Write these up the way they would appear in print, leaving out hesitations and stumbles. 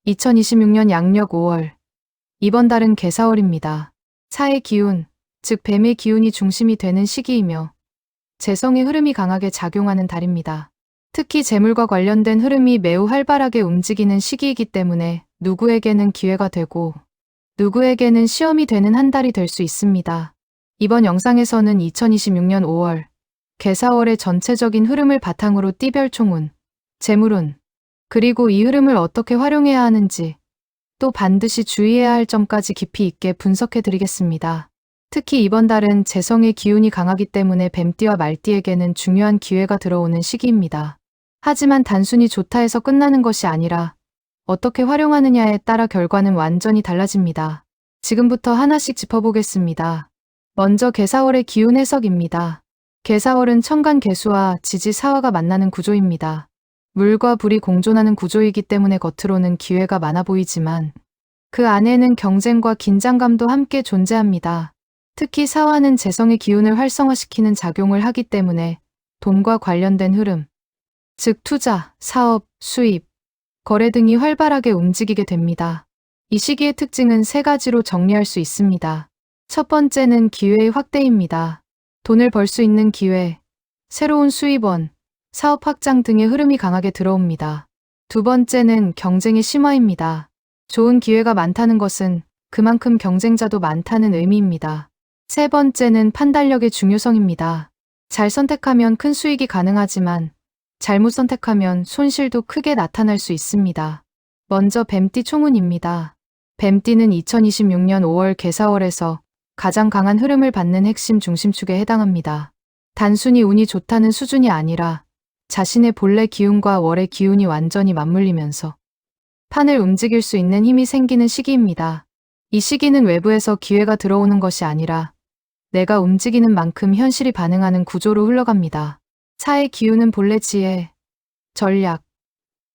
2026년 양력 5월. 이번 달은 개사월입니다. 사의 기운, 즉 뱀의 기운이 중심이 되는 시기이며 재성의 흐름이 강하게 작용하는 달입니다. 특히 재물과 관련된 흐름이 매우 활발하게 움직이는 시기이기 때문에 누구에게는 기회가 되고 누구에게는 시험이 되는 한 달이 될 수 있습니다. 이번 영상에서는 2026년 5월 개사월의 전체적인 흐름을 바탕으로 띠별 총운, 재물운, 그리고 이 흐름을 어떻게 활용해야 하는지 또 반드시 주의해야 할 점까지 깊이 있게 분석해 드리겠습니다. 특히 이번 달은 재성의 기운이 강하기 때문에 뱀띠와 말띠에게는 중요한 기회가 들어오는 시기입니다. 하지만 단순히 좋다 해서 끝나는 것이 아니라 어떻게 활용하느냐에 따라 결과는 완전히 달라집니다. 지금부터 하나씩 짚어보겠습니다. 먼저 개사월의 기운 해석입니다. 개사월은 천간 개수와 지지 사화가 만나는 구조입니다. 물과 불이 공존하는 구조이기 때문에 겉으로는 기회가 많아 보이지만 그 안에는 경쟁과 긴장감도 함께 존재합니다. 특히 사화는 재성의 기운을 활성화시키는 작용을 하기 때문에 돈과 관련된 흐름, 즉 투자, 사업, 수입, 거래 등이 활발하게 움직이게 됩니다. 이 시기의 특징은 세 가지로 정리할 수 있습니다. 첫 번째는 기회의 확대입니다. 돈을 벌 수 있는 기회, 새로운 수입원, 사업 확장 등의 흐름이 강하게 들어옵니다. 두 번째는 경쟁의 심화입니다. 좋은 기회가 많다는 것은 그만큼 경쟁자도 많다는 의미입니다. 세 번째는 판단력의 중요성입니다. 잘 선택하면 큰 수익이 가능하지만 잘못 선택하면 손실도 크게 나타날 수 있습니다. 먼저 뱀띠 총운입니다. 뱀띠는 2026년 5월 개사월에서 가장 강한 흐름을 받는 핵심 중심축에 해당합니다. 단순히 운이 좋다는 수준이 아니라 자신의 본래 기운과 월의 기운이 완전히 맞물리면서 판을 움직일 수 있는 힘이 생기는 시기입니다. 이 시기는 외부에서 기회가 들어오는 것이 아니라 내가 움직이는 만큼 현실이 반응하는 구조로 흘러갑니다. 사의 기운은 본래 지혜, 전략,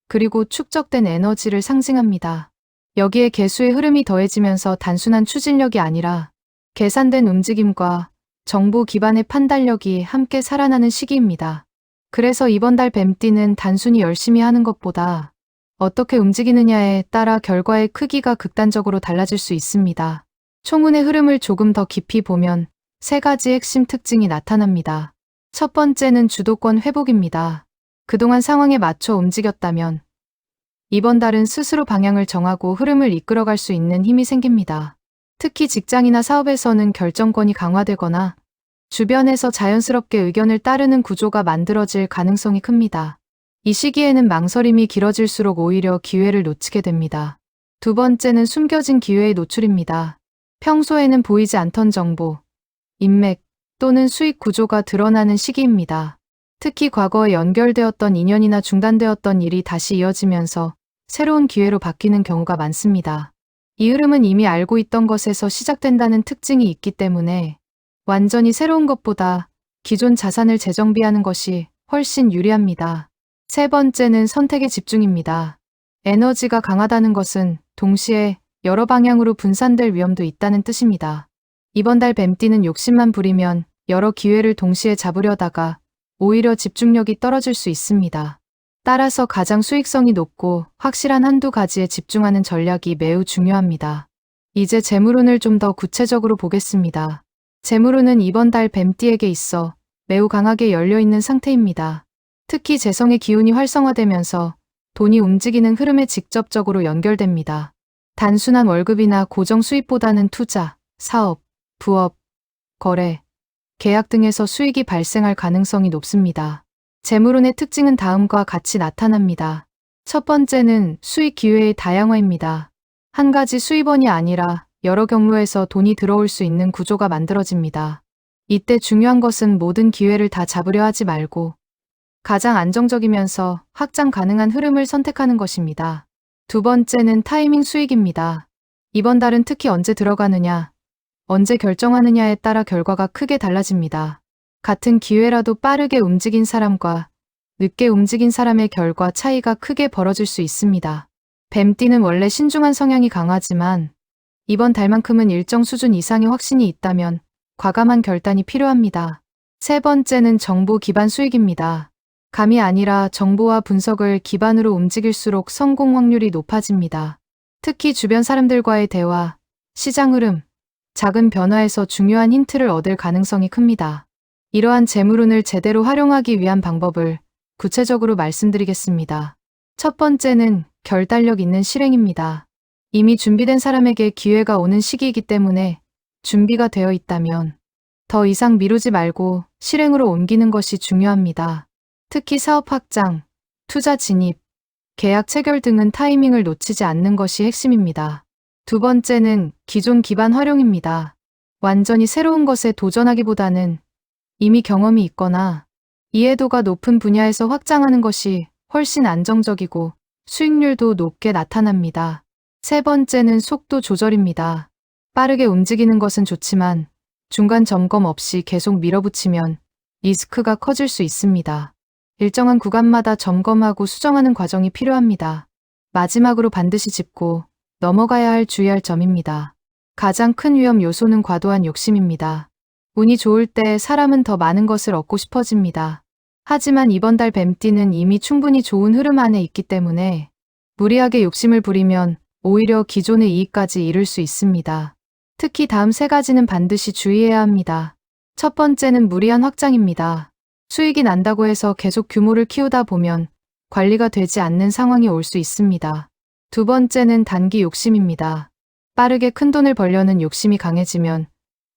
그리고 축적된 에너지를 상징합니다. 여기에 개수의 흐름이 더해지면서 단순한 추진력이 아니라 계산된 움직임과 정보 기반의 판단력이 함께 살아나는 시기입니다. 그래서 이번 달 뱀띠는 단순히 열심히 하는 것보다 어떻게 움직이느냐에 따라 결과의 크기가 극단적으로 달라질 수 있습니다. 총운의 흐름을 조금 더 깊이 보면 세 가지 핵심 특징이 나타납니다. 첫 번째는 주도권 회복입니다. 그동안 상황에 맞춰 움직였다면 이번 달은 스스로 방향을 정하고 흐름을 이끌어갈 수 있는 힘이 생깁니다. 특히 직장이나 사업에서는 결정권이 강화되거나 주변에서 자연스럽게 의견을 따르는 구조가 만들어질 가능성이 큽니다. 이 시기에는 망설임이 길어질수록 오히려 기회를 놓치게 됩니다. 두 번째는 숨겨진 기회의 노출입니다. 평소에는 보이지 않던 정보, 인맥 또는 수익 구조가 드러나는 시기입니다. 특히 과거에 연결되었던 인연이나 중단되었던 일이 다시 이어지면서 새로운 기회로 바뀌는 경우가 많습니다. 이 흐름은 이미 알고 있던 것에서 시작된다는 특징이 있기 때문에 완전히 새로운 것보다 기존 자산을 재정비하는 것이 훨씬 유리합니다. 세 번째는 선택의 집중입니다. 에너지가 강하다는 것은 동시에 여러 방향으로 분산될 위험도 있다는 뜻입니다. 이번 달 뱀띠는 욕심만 부리면 여러 기회를 동시에 잡으려다가 오히려 집중력이 떨어질 수 있습니다. 따라서 가장 수익성이 높고 확실한 한두 가지에 집중하는 전략이 매우 중요합니다. 이제 재물운을 좀 더 구체적으로 보겠습니다. 재물운은 이번 달 뱀띠에게 있어 매우 강하게 열려있는 상태입니다. 특히 재성의 기운이 활성화되면서 돈이 움직이는 흐름에 직접적으로 연결됩니다. 단순한 월급이나 고정 수입보다는 투자, 사업, 부업, 거래, 계약 등에서 수익이 발생할 가능성이 높습니다. 재물운의 특징은 다음과 같이 나타납니다. 첫 번째는 수익 기회의 다양화입니다. 한 가지 수입원이 아니라 여러 경로에서 돈이 들어올 수 있는 구조가 만들어집니다. 이때 중요한 것은 모든 기회를 다 잡으려 하지 말고 가장 안정적이면서 확장 가능한 흐름을 선택하는 것입니다. 두 번째는 타이밍 수익입니다. 이번 달은 특히 언제 들어가느냐, 언제 결정하느냐에 따라 결과가 크게 달라집니다. 같은 기회라도 빠르게 움직인 사람과 늦게 움직인 사람의 결과 차이가 크게 벌어질 수 있습니다. 뱀띠는 원래 신중한 성향이 강하지만 이번 달만큼은 일정 수준 이상의 확신이 있다면 과감한 결단이 필요합니다. 세 번째는 정보 기반 수익입니다. 감이 아니라 정보와 분석을 기반으로 움직일수록 성공 확률이 높아집니다. 특히 주변 사람들과의 대화, 시장 흐름, 작은 변화에서 중요한 힌트를 얻을 가능성이 큽니다. 이러한 재물운을 제대로 활용하기 위한 방법을 구체적으로 말씀드리겠습니다. 첫 번째는 결단력 있는 실행입니다. 이미 준비된 사람에게 기회가 오는 시기이기 때문에 준비가 되어 있다면 더 이상 미루지 말고 실행으로 옮기는 것이 중요합니다. 특히 사업 확장, 투자 진입, 계약 체결 등은 타이밍을 놓치지 않는 것이 핵심입니다. 두 번째는 기존 기반 활용입니다. 완전히 새로운 것에 도전하기보다는 이미 경험이 있거나 이해도가 높은 분야에서 확장하는 것이 훨씬 안정적이고 수익률도 높게 나타납니다. 세 번째는 속도 조절입니다. 빠르게 움직이는 것은 좋지만 중간 점검 없이 계속 밀어붙이면 리스크가 커질 수 있습니다. 일정한 구간마다 점검하고 수정하는 과정이 필요합니다. 마지막으로 반드시 짚고 넘어가야 할 주의할 점입니다. 가장 큰 위험 요소는 과도한 욕심입니다. 운이 좋을 때 사람은 더 많은 것을 얻고 싶어집니다. 하지만 이번 달 뱀띠는 이미 충분히 좋은 흐름 안에 있기 때문에 무리하게 욕심을 부리면 오히려 기존의 이익까지 잃을 수 있습니다. 특히 다음 세 가지는 반드시 주의해야 합니다. 첫 번째는 무리한 확장입니다. 수익이 난다고 해서 계속 규모를 키우다 보면 관리가 되지 않는 상황이 올 수 있습니다. 두 번째는 단기 욕심입니다. 빠르게 큰 돈을 벌려는 욕심이 강해지면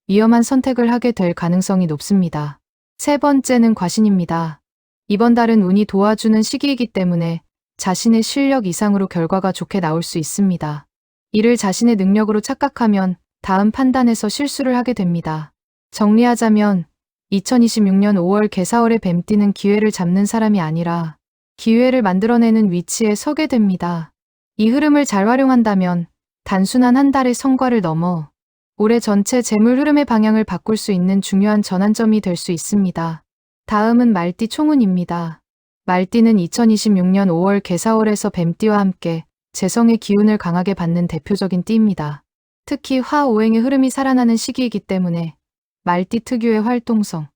위험한 선택을 하게 될 가능성이 높습니다. 세 번째는 과신입니다. 이번 달은 운이 도와주는 시기이기 때문에 자신의 실력 이상으로 결과가 좋게 나올 수 있습니다. 이를 자신의 능력으로 착각하면 다음 판단에서 실수를 하게 됩니다. 정리하자면 2026년 5월 개사월의 뱀띠는 기회를 잡는 사람이 아니라 기회를 만들어내는 위치에 서게 됩니다. 이 흐름을 잘 활용한다면 단순한 한 달의 성과를 넘어 올해 전체 재물 흐름의 방향을 바꿀 수 있는 중요한 전환점이 될 수 있습니다. 다음은 말띠 총운입니다. 말띠는 2026년 5월 개사월에서 뱀띠와 함께 재성의 기운을 강하게 받는 대표적인 띠입니다. 특히 화오행의 흐름이 살아나는 시기이기 때문에 말띠 특유의 활동성,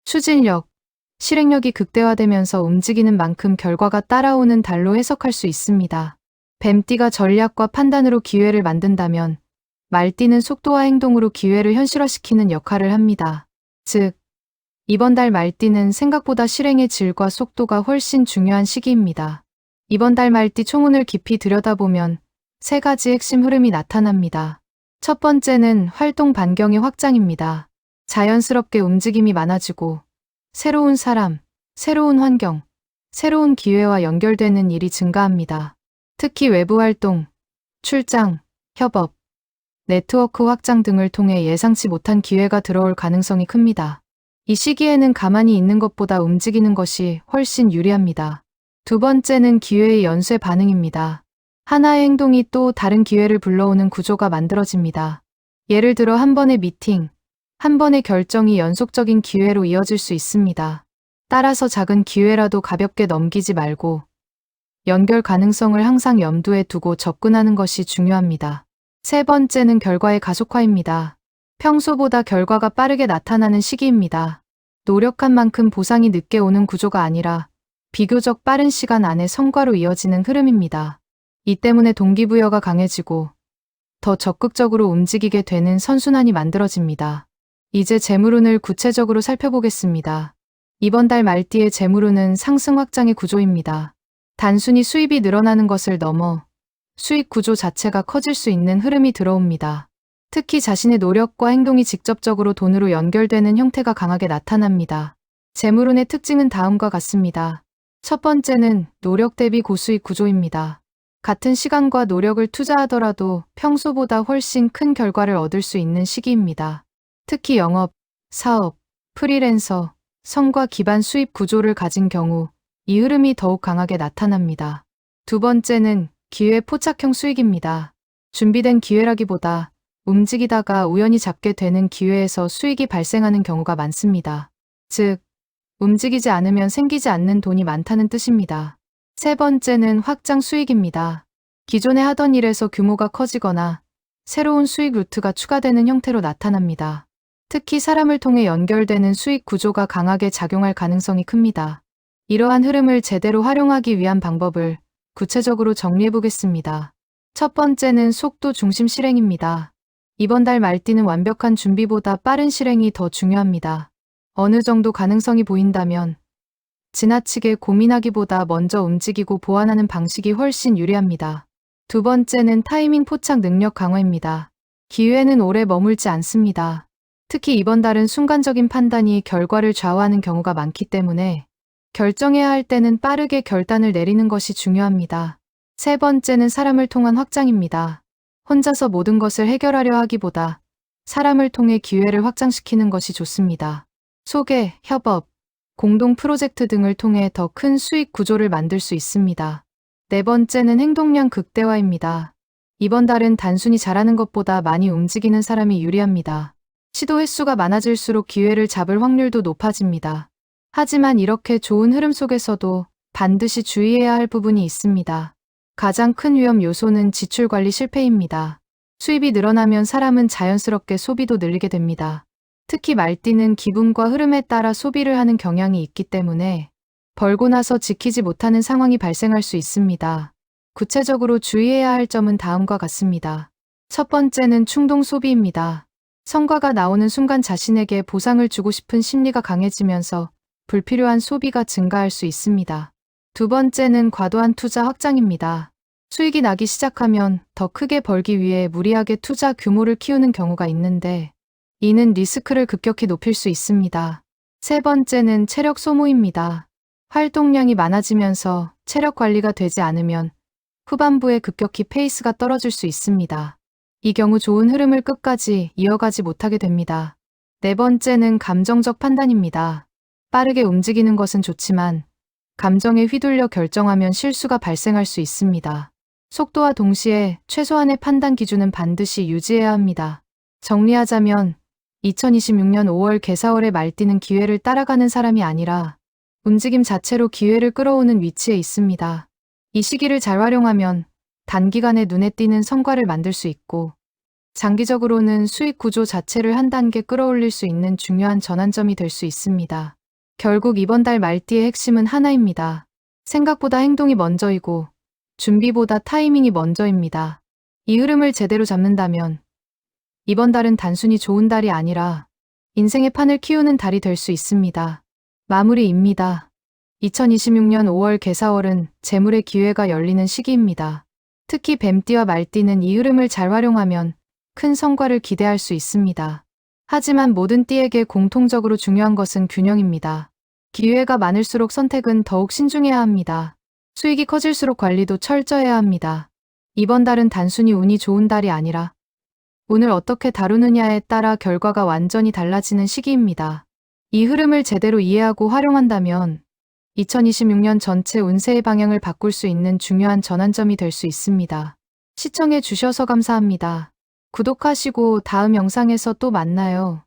추진력, 실행력이 극대화되면서 움직이는 만큼 결과가 따라오는 달로 해석할 수 있습니다. 뱀띠가 전략과 판단으로 기회를 만든다면 말띠는 속도와 행동으로 기회를 현실화시키는 역할을 합니다. 즉, 이번 달 말띠는 생각보다 실행의 질과 속도가 훨씬 중요한 시기입니다. 이번 달 말띠 총운을 깊이 들여다보면 세 가지 핵심 흐름이 나타납니다. 첫 번째는 활동 반경의 확장입니다. 자연스럽게 움직임이 많아지고 새로운 사람, 새로운 환경, 새로운 기회와 연결되는 일이 증가합니다. 특히 외부 활동, 출장, 협업, 네트워크 확장 등을 통해 예상치 못한 기회가 들어올 가능성이 큽니다. 이 시기에는 가만히 있는 것보다 움직이는 것이 훨씬 유리합니다. 두 번째는 기회의 연쇄 반응입니다. 하나의 행동이 또 다른 기회를 불러오는 구조가 만들어집니다. 예를 들어 한 번의 미팅, 한 번의 결정이 연속적인 기회로 이어질 수 있습니다. 따라서 작은 기회라도 가볍게 넘기지 말고 연결 가능성을 항상 염두에 두고 접근하는 것이 중요합니다. 세 번째는 결과의 가속화입니다. 평소보다 결과가 빠르게 나타나는 시기입니다. 노력한 만큼 보상이 늦게 오는 구조가 아니라 비교적 빠른 시간 안에 성과로 이어지는 흐름입니다. 이 때문에 동기부여가 강해지고 더 적극적으로 움직이게 되는 선순환이 만들어집니다. 이제 재물운을 구체적으로 살펴보겠습니다. 이번 달 말띠의 재물운은 상승 확장의 구조입니다. 단순히 수입이 늘어나는 것을 넘어 수익 구조 자체가 커질 수 있는 흐름이 들어옵니다. 특히 자신의 노력과 행동이 직접적으로 돈으로 연결되는 형태가 강하게 나타납니다. 재물운의 특징은 다음과 같습니다. 첫 번째는 노력 대비 고수익 구조입니다. 같은 시간과 노력을 투자하더라도 평소보다 훨씬 큰 결과를 얻을 수 있는 시기입니다. 특히 영업, 사업, 프리랜서, 성과 기반 수입 구조를 가진 경우 이 흐름이 더욱 강하게 나타납니다. 두 번째는 기회 포착형 수익입니다. 준비된 기회라기보다 움직이다가 우연히 잡게 되는 기회에서 수익이 발생하는 경우가 많습니다. 즉, 움직이지 않으면 생기지 않는 돈이 많다는 뜻입니다. 세 번째는 확장 수익입니다. 기존에 하던 일에서 규모가 커지거나 새로운 수익 루트가 추가되는 형태로 나타납니다. 특히 사람을 통해 연결되는 수익 구조가 강하게 작용할 가능성이 큽니다. 이러한 흐름을 제대로 활용하기 위한 방법을 구체적으로 정리해 보겠습니다. 첫 번째는 속도 중심 실행입니다. 이번 달 말띠는 완벽한 준비보다 빠른 실행이 더 중요합니다. 어느 정도 가능성이 보인다면 지나치게 고민하기보다 먼저 움직이고 보완하는 방식이 훨씬 유리합니다. 두 번째는 타이밍 포착 능력 강화입니다. 기회는 오래 머물지 않습니다. 특히 이번 달은 순간적인 판단이 결과를 좌우하는 경우가 많기 때문에 결정해야 할 때는 빠르게 결단을 내리는 것이 중요합니다. 세 번째는 사람을 통한 확장입니다. 혼자서 모든 것을 해결하려 하기보다 사람을 통해 기회를 확장시키는 것이 좋습니다. 소개, 협업, 공동 프로젝트 등을 통해 더 큰 수익 구조를 만들 수 있습니다. 네 번째는 행동량 극대화입니다. 이번 달은 단순히 잘하는 것보다 많이 움직이는 사람이 유리합니다. 시도 횟수가 많아질수록 기회를 잡을 확률도 높아집니다. 하지만 이렇게 좋은 흐름 속에서도 반드시 주의해야 할 부분이 있습니다. 가장 큰 위험 요소는 지출 관리 실패입니다. 수입이 늘어나면 사람은 자연스럽게 소비도 늘리게 됩니다. 특히 말띠는 기분과 흐름에 따라 소비를 하는 경향이 있기 때문에 벌고 나서 지키지 못하는 상황이 발생할 수 있습니다. 구체적으로 주의해야 할 점은 다음과 같습니다. 첫 번째는 충동 소비입니다. 성과가 나오는 순간 자신에게 보상을 주고 싶은 심리가 강해지면서 불필요한 소비가 증가할 수 있습니다. 두 번째는 과도한 투자 확장입니다. 수익이 나기 시작하면 더 크게 벌기 위해 무리하게 투자 규모를 키우는 경우가 있는데 이는 리스크를 급격히 높일 수 있습니다. 세 번째는 체력 소모입니다. 활동량이 많아지면서 체력 관리가 되지 않으면 후반부에 급격히 페이스가 떨어질 수 있습니다. 이 경우 좋은 흐름을 끝까지 이어가지 못하게 됩니다. 네 번째는 감정적 판단입니다. 빠르게 움직이는 것은 좋지만 감정에 휘둘려 결정하면 실수가 발생할 수 있습니다. 속도와 동시에 최소한의 판단 기준은 반드시 유지해야 합니다. 정리하자면 2026년 5월 개사월의 말띠는 기회를 따라가는 사람이 아니라 움직임 자체로 기회를 끌어오는 위치에 있습니다. 이 시기를 잘 활용하면 단기간에 눈에 띄는 성과를 만들 수 있고 장기적으로는 수익 구조 자체를 한 단계 끌어올릴 수 있는 중요한 전환점이 될 수 있습니다. 결국 이번 달 말띠의 핵심은 하나입니다. 생각보다 행동이 먼저이고 준비보다 타이밍이 먼저입니다. 이 흐름을 제대로 잡는다면 이번 달은 단순히 좋은 달이 아니라 인생의 판을 키우는 달이 될 수 있습니다. 마무리입니다. 2026년 5월 개사월은 재물의 기회가 열리는 시기입니다. 특히 뱀띠와 말띠는 이 흐름을 잘 활용하면 큰 성과를 기대할 수 있습니다. 하지만 모든 띠에게 공통적으로 중요한 것은 균형입니다. 기회가 많을수록 선택은 더욱 신중해야 합니다. 수익이 커질수록 관리도 철저해야 합니다. 이번 달은 단순히 운이 좋은 달이 아니라 운을 어떻게 다루느냐에 따라 결과가 완전히 달라지는 시기입니다. 이 흐름을 제대로 이해하고 활용한다면 2026년 전체 운세의 방향을 바꿀 수 있는 중요한 전환점이 될 수 있습니다. 시청해 주셔서 감사합니다. 구독하시고 다음 영상에서 또 만나요.